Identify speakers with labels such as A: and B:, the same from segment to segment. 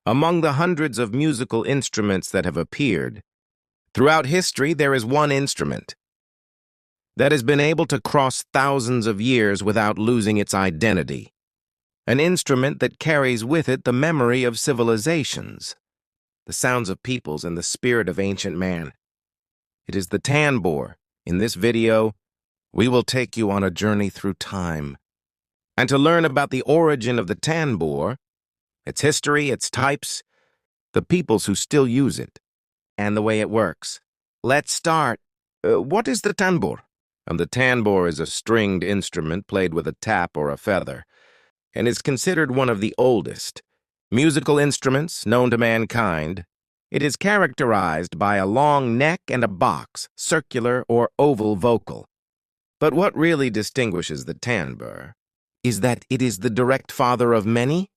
A: Among the hundreds of musical instruments that have appeared, throughout history there is one instrument that has been able to cross thousands of years without losing its identity. An instrument that carries with it the memory of civilizations, the sounds of peoples, and the spirit of ancient man. It is the tanbur. In this video, we will take you on a journey through time. And to learn about the origin of the tanbur, its history, its types, the peoples who still use it, and the way it works. Let's start. What is the tanbur? The tanbur is a stringed instrument played with a tap or a feather, and is considered one of the oldest musical instruments known to mankind. It is characterized by a long neck and a box, circular or oval vocal. But what really distinguishes the tanbur is that it is the direct father of many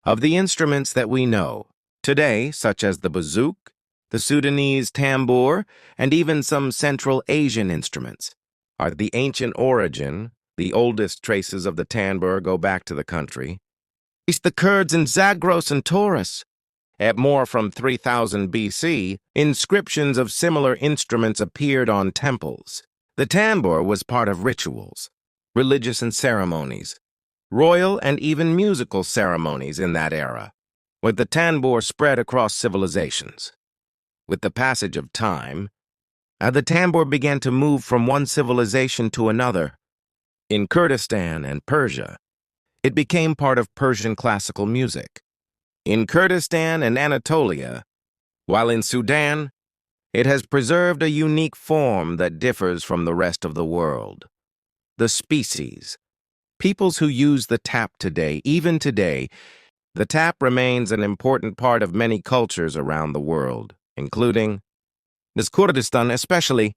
A: of the instruments that we know today, such as the bouzuk, the Sudanese tambur, and even some Central Asian instruments. Are the ancient origin. The oldest traces of the tanbur go back to the country. It's the Kurds in Zagros and Taurus. At more from 3000 BC, inscriptions of similar instruments appeared on temples. The tanbur was part of rituals, religious and ceremonies, royal and even musical ceremonies in that era, with the tanbur spread across civilizations. With the passage of time, the tanbur began to move from one civilization to another. In Kurdistan and Persia, it became part of Persian classical music. In Kurdistan and Anatolia, while in Sudan, it has preserved a unique form that differs from the rest of the world. The species. Peoples who use the tap today, even today, the tap remains an important part of many cultures around the world, including this Kurdistan especially,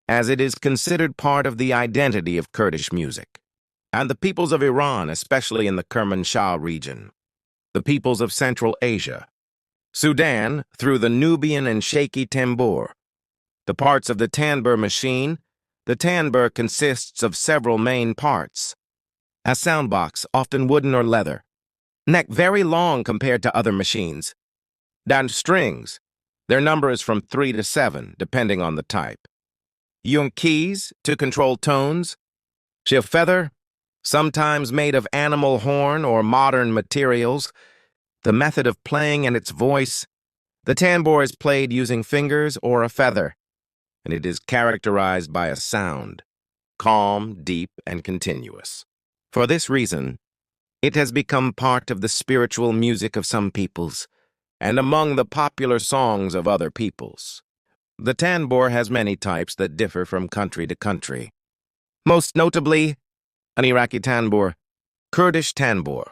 A: as it is considered part of the identity of Kurdish music, and the peoples of Iran, especially in the Kermanshah region, the peoples of Central Asia, Sudan through the Nubian and Shaky tambur. The parts of the tanbur machine. The tanbur consists of several main parts. A soundbox, often wooden or leather. Neck very long compared to other machines. Down strings. Their number is from 3 to 7, depending on the type. Yung keys to control tones. Shell feather, sometimes made of animal horn or modern materials. The method of playing and its voice. The tanbur is played using fingers or a feather, and it is characterized by a sound, calm, deep, and continuous. For this reason, it has become part of the spiritual music of some peoples, and among the popular songs of other peoples. The tanbur has many types that differ from country to country. Most notably, an Iraqi tanbur, Kurdish tanbur,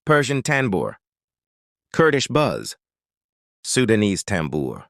A: Persian tanbur, Kurdish buzz, Sudanese tambur.